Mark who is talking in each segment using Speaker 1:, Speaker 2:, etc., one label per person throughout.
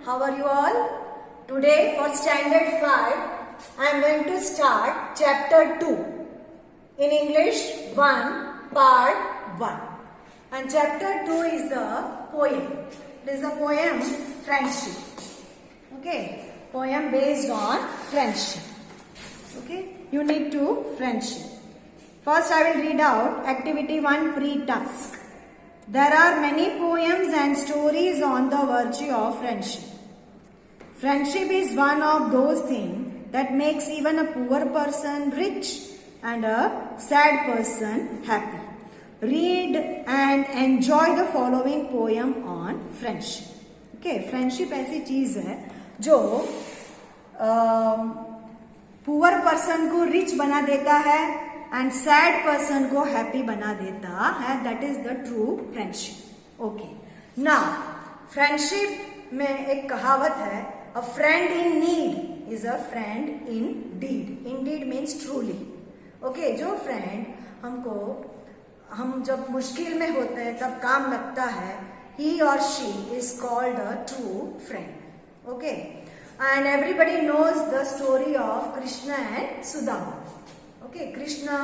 Speaker 1: How are you all? Today for standard 5, I am going to start chapter 2. In English 1, part 1. And chapter 2 is the poem. It is the poem Friendship. Okay, poem based on friendship. Okay, you need to friendship. First I will read out activity 1 pre-task. There are many poems and stories on the virtue of friendship. Friendship is one of those things that makes even a poor person rich and a sad person happy. Read and enjoy the following poem on friendship. Okay, friendship ऐसी चीज है जो poor person को rich बना देता है and sad person को happy बना देता है. That is the true friendship. Okay, now friendship में एक कहावत है, a friend in need is a friend in deed. In deed means truly. Okay, जो फ्रेंड हमको हम जब मुश्किल में होते हैं तब काम लगता है, he or she is called a true friend. Okay, and everybody knows the story of Krishna and Sudama. Okay, Krishna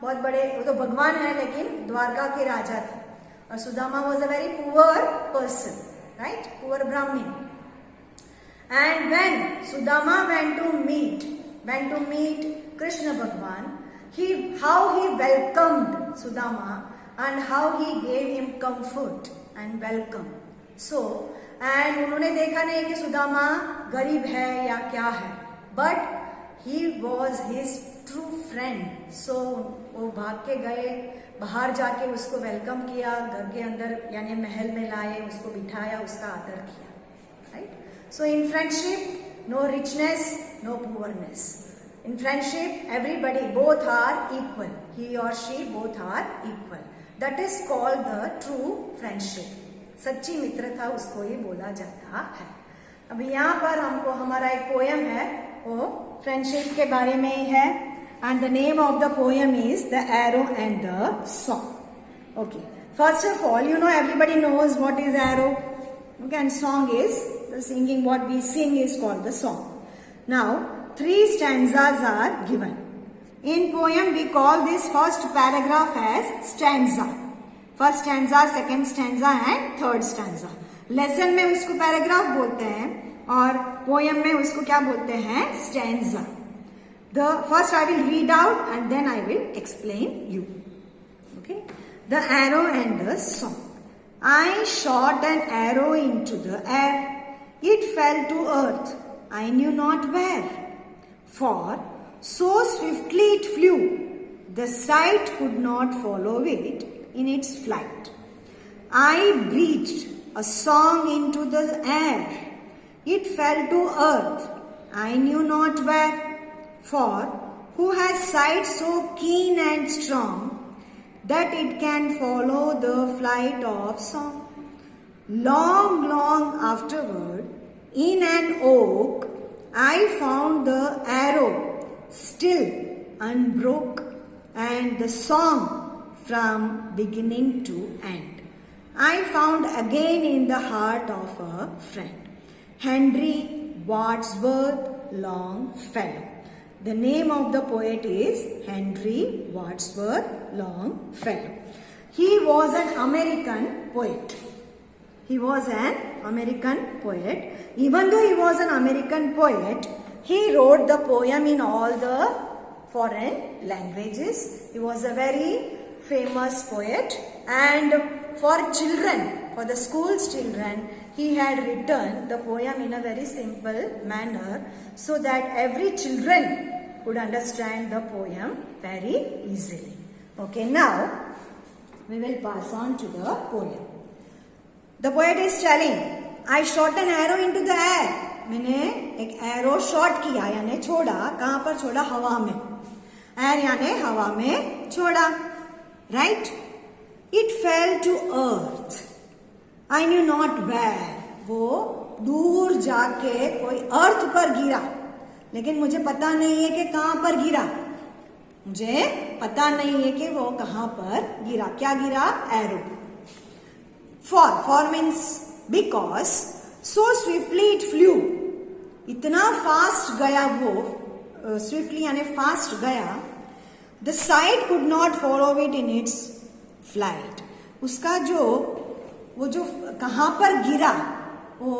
Speaker 1: बहुत बड़े, वो तो भगवान है लेकिन द्वारका के राजा थे, और Sudama was a very poor person, right, poor Brahmin. And when Sudama went to meet Krishna Bhagwan, how he welcomed Sudama and how he gave him comfort and welcome. So, and उन्होंने देखा नहीं कि सुदामा गरीब है या क्या है, but he was his true friend. So वो भाग के गए, बाहर जाके उसको वेलकम किया, घर के अंदर यानी महल में लाए, उसको बिठाया, उसका आदर किया, right. So in friendship no richness, no poorness. In friendship, everybody, both are equal. He or she, both are equal. That is called the true friendship. सच्ची मित्रता उसको ही बोला जाता है. अब यहाँ पर हमको हमारा एक पोयम है, वो फ्रेंडशिप के बारे में ही है. And the name of the poem is The Arrow and the Song. Okay. First of all, you know, everybody knows what is arrow. Okay, and song is the singing. What we sing is called the song. Now, 3 stanzas are given. In poem, we call this first paragraph as stanza. First stanza, second stanza and third stanza. Lesson में उसको paragraph बोलते हैं और poem में उसको क्या बोलते हैं? Stanza. The first I will read out and then I will explain you. Okay. The arrow and the song. I shot an arrow into the air. It fell to earth. I knew not where. For so swiftly it flew, the sight could not follow it in its flight. I breathed a song into the air. It fell to earth. I knew not where. For who has sight so keen and strong that it can follow the flight of song? Long, long afterward, in an oak, I found the arrow still unbroke, and the song from beginning to end. I found again in the heart of a friend, Henry Wadsworth Longfellow. The name of the poet is Henry Wadsworth Longfellow. He was an American poet. He was an American poet. Even though he was an American poet, he wrote the poem in all the foreign languages. He was a very famous poet, and for children, for the school's children, he had written the poem in a very simple manner so that every children could understand the poem very easily. Okay, now we will pass on to the poem. The poet is telling, I shot an arrow into the air. मैंने एक arrow shot किया, यानी छोड़ा. कहां पर छोड़ा? हवा में. एयर यानी हवा में छोड़ा, right. It fell to earth. I knew not where. वो दूर जाके कोई अर्थ पर गिरा, लेकिन मुझे पता नहीं है कि कहां पर गिरा. मुझे पता नहीं है कि वो कहां पर गिरा. क्या गिरा? Arrow. For means because So swiftly it flew. इतना फास्ट गया वो, स्विफ्टली यानी फास्ट गया. The sight could not follow it in its flight. उसका वो जो कहाँ पर गिरा वो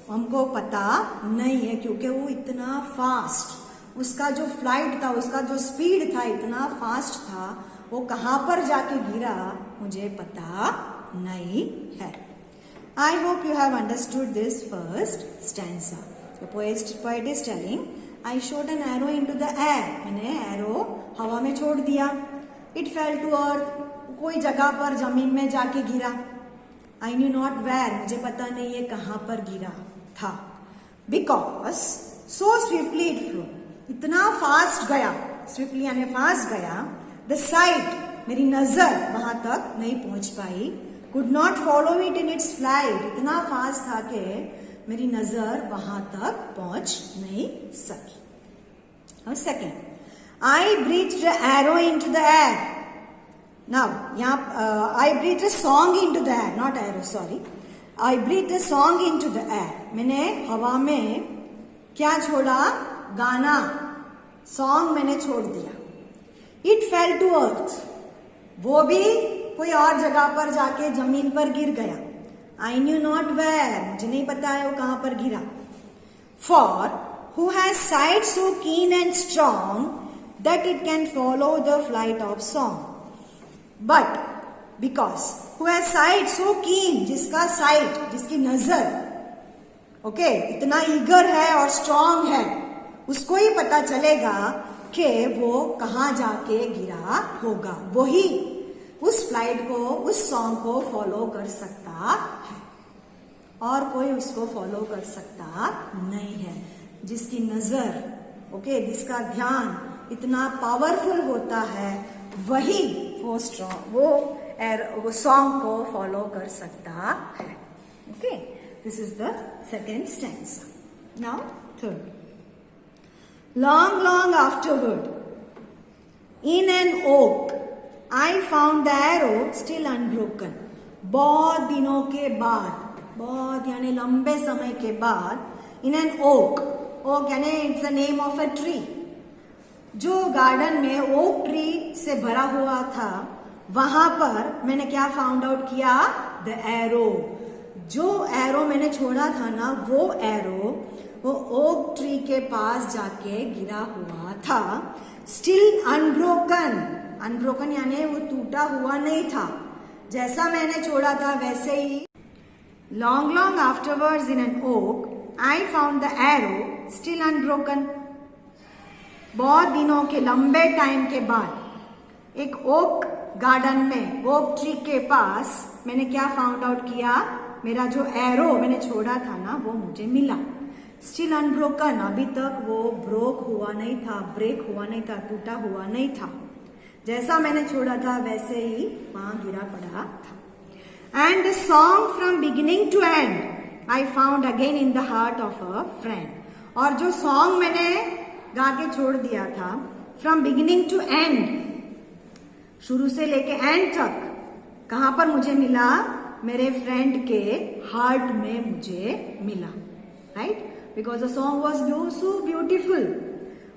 Speaker 1: हमको पता नहीं है, क्योंकि वो इतना फास्ट, उसका जो फ्लाइट था, उसका जो स्पीड था इतना फास्ट था, वो कहाँ पर जाके गिरा मुझे पता नहीं है. I hope you have understood this first stanza. The poet is telling, I shot an arrow into the air. मैंने arrow हवा में छोड़ दिया. It fell to earth. कोई जगह पर जमीन में जाके गिरा. I knew not where. मुझे पता नहीं है कहाँ पर गिरा था. Because so swiftly it flew. इतना फास्ट गया, swiftly यानी फास्ट गया. The sight, मेरी नजर वहां तक नहीं पहुंच पाई. Could not follow it in its flight. इतना फास्ट था कि मेरी नजर वहां तक पहुंच नहीं सकी. Now second, I breathed the arrow into the air. Now यहाँ I breathed a song into the air, not arrow, sorry. I breathed a song into the air. मैंने हवा में क्या छोड़ा? गाना, सॉन्ग मैंने छोड़ दिया. It fell to earth. वो भी कोई और जगह पर जाके जमीन पर गिर गया. I knew not where. मुझे नहीं पता है वो कहाँ पर गिरा. For who has sight so keen and strong that it can follow the flight of song. But because who has sight so keen, जिसका sight, जिसकी नजर ओके इतना ईगर है और स्ट्रांग है, उसको ही पता चलेगा कि वो कहाँ जाके गिरा होगा. वही उस फ्लाइट को, उस सॉन्ग को फॉलो कर सकता है, और कोई उसको फॉलो कर सकता नहीं है. जिसकी नजर ओके, जिसका ध्यान इतना पावरफुल होता है, वही वो सॉन्ग को फॉलो कर सकता है. Okay, this is the second stanza. Now third. Long, long afterward, in an oak, I found the arrow still unbroken. बहुत दिनों के बाद, बहुत यानी लंबे समय के बाद, in an oak, oak यानी it's the name of a tree. जो गार्डन में ओक ट्री से भरा हुआ था, वहां पर मैंने क्या फाउंड आउट किया? The arrow. जो एरो मैंने छोड़ा था ना, वो एरो वो ओक ट्री के पास जाके गिरा हुआ था. Still unbroken. अनब्रोकन यानी वो टूटा हुआ नहीं था, जैसा मैंने छोड़ा था वैसे ही. Long long afterwards in an oak I found the arrow still unbroken. बहुत दिनों के लंबे टाइम के बाद एक ओक गार्डन में, ओक ट्री के पास मैंने क्या फाउंड आउट किया? मेरा जो एरो मैंने छोड़ा था ना, वो मुझे मिला. स्टिल अनब्रोकन, अभी तक वो ब्रोक हुआ नहीं था, ब्रेक हुआ नहीं था, टूटा हुआ नहीं था. जैसा मैंने छोड़ा था वैसे ही वहां गिरा पड़ा था. And the song from beginning to end I found again in the heart of a friend. और जो सॉन्ग मैंने गा के छोड़ दिया था, फ्रॉम बिगिनिंग टू एंड, शुरू से लेके एंड तक, कहां पर मुझे मिला? मेरे फ्रेंड के हार्ट में मुझे मिला. Right, because the song was so beautiful.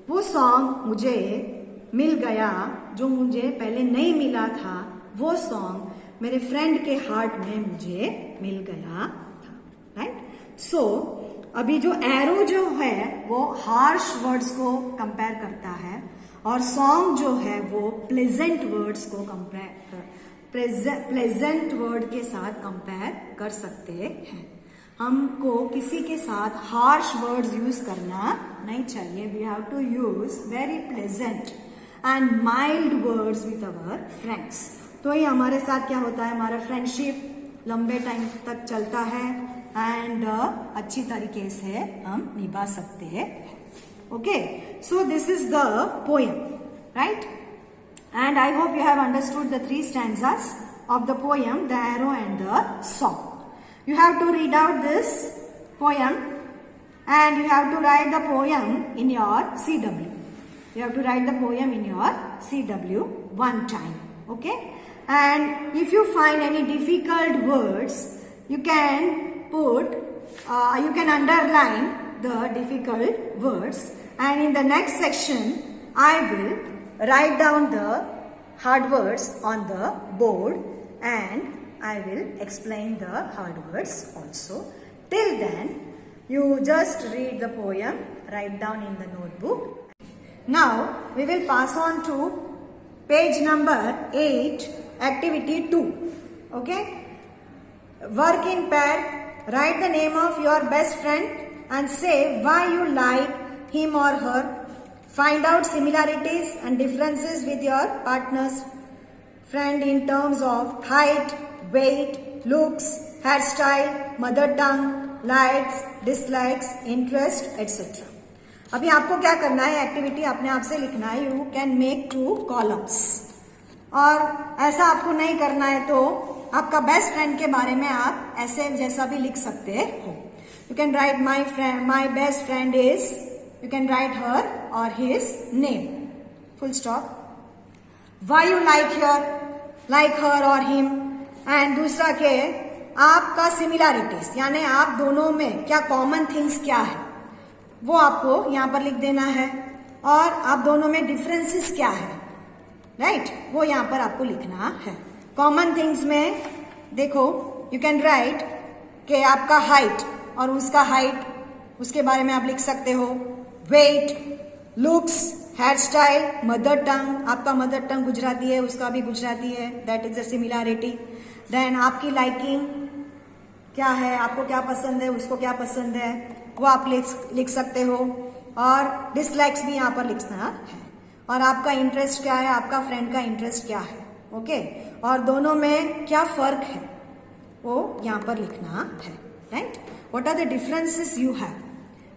Speaker 1: वो सॉन्ग मुझे मिल गया जो मुझे पहले नहीं मिला था. वो सॉन्ग मेरे फ्रेंड के हार्ट में मुझे मिल गया था. राइट, सो अभी जो एरो जो है वो हार्श वर्ड्स को कंपेयर करता है, और सॉन्ग जो है वो प्लेजेंट वर्ड्स को प्लेजेंट वर्ड के साथ कंपेयर कर सकते हैं. हमको किसी के साथ हार्श वर्ड्स यूज करना नहीं चाहिए. We have to use very pleasant and mild words with our friends. तो ही हमारे साथ क्या होता है, हमारा फ्रेंडशिप लंबे टाइम तक चलता है एंड अच्छी तरीके से हम निभा सकते हैं. Okay, so this is the poem, right? And I hope you have understood the three stanzas of the poem, The Arrow and the Song. You have to read out this poem and you have to write the poem in your CW. You have to write the poem in your CW one time. Okay? And if you find any difficult words, you can put you can underline the difficult words, and in the next section I will write down the hard words on the board and I will explain the hard words also. Till then, you just read the poem, write down in the notebook. Now we will pass on to page number 8, activity 2. Okay? Work in pair. Write the name of your best friend and say why you like him or her. Find out similarities and differences with your partner's friend in terms of height, weight, looks, hairstyle, mother tongue, likes, dislikes, interest, etc. अभी आपको क्या करना है, activity अपने आप से लिखना है. You can make 2 columns. और ऐसा आपको नहीं करना है तो आपका बेस्ट फ्रेंड के बारे में आप ऐसे जैसा भी लिख सकते हो. You can write my best friend is, you can write her और his name, full stop. Why you like her और हिम. एंड दूसरा के आपका सिमिलैरिटीज, यानी आप दोनों में क्या कॉमन थिंग्स क्या है वो आपको यहां पर लिख देना है. और आप दोनों में डिफरेंसेस क्या है, राइट, वो यहां पर आपको लिखना है. कॉमन थिंग्स में देखो, यू कैन राइट कि आपका हाइट और उसका हाइट, उसके बारे में आप लिख सकते हो. Wait, looks, hair style, mother tongue, आपका मदर टंग गुजराती है, उसका भी गुजराती है, that is a similarity. Then आपकी लाइकिंग क्या है, आपको क्या पसंद है, उसको क्या पसंद है, वो आप लिख सकते हो. और डिसलाइक्स भी यहाँ पर लिखना है. और आपका इंटरेस्ट क्या है, आपका फ्रेंड का इंटरेस्ट क्या है. ओके, और दोनों में क्या फर्क है वो यहाँ पर लिखना है. Right, what are the differences you have,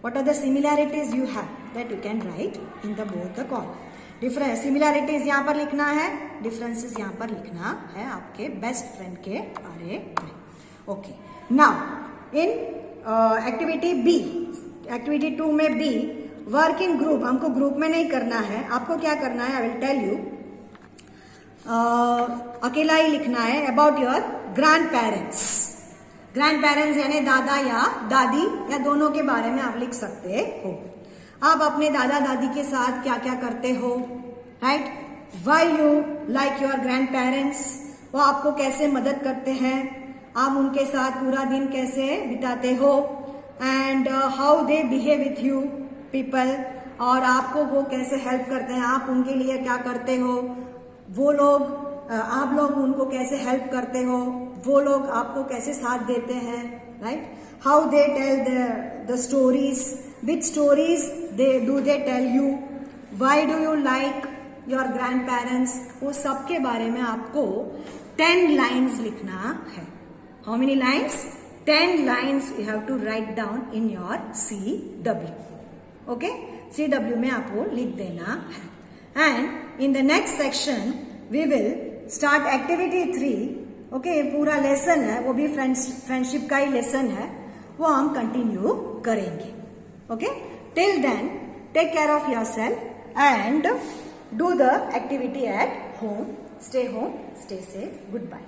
Speaker 1: what are the similarities you have, that you can write in the both the column. Difference, similarities यहाँ पर लिखना है, डिफरेंसेस यहाँ पर लिखना है आपके बेस्ट फ्रेंड के बारे में. Okay, now in activity B, activity 2 में बी, वर्क इन ग्रुप. हमको ग्रुप में नहीं करना है. आपको क्या करना है, आई विल टेल यू. अकेला ही लिखना है. About your grand parents. Grand parents यानी दादा या दादी या दोनों के बारे में आप लिख सकते हो. आप अपने दादा दादी के साथ क्या क्या करते हो, right. Y you like your grandparents, वो आपको कैसे मदद करते हैं, आप उनके साथ पूरा दिन कैसे बिताते हो. And how they behave with you people, और आपको वो कैसे हेल्प करते हैं, आप उनके लिए क्या करते हो, वो लोग आप लोग उनको कैसे हेल्प करते हो, वो लोग आपको कैसे साथ देते हैं, right. How they tell the stories, which stories they tell you, why do you like your grandparents. वो सबके बारे में आपको 10 लाइन्स लिखना है. How many lines? 10 lines you have to write down in your CW. Okay? CW में आपको लिख देना है. And in the next section we will start activity 3. Okay? पूरा लेसन है, वो भी फ्रेंडशिप का ही लेसन है, वो हम कंटिन्यू करेंगे. Okay? Till then, take care of yourself and do the activity at home. Stay home, stay safe. Goodbye.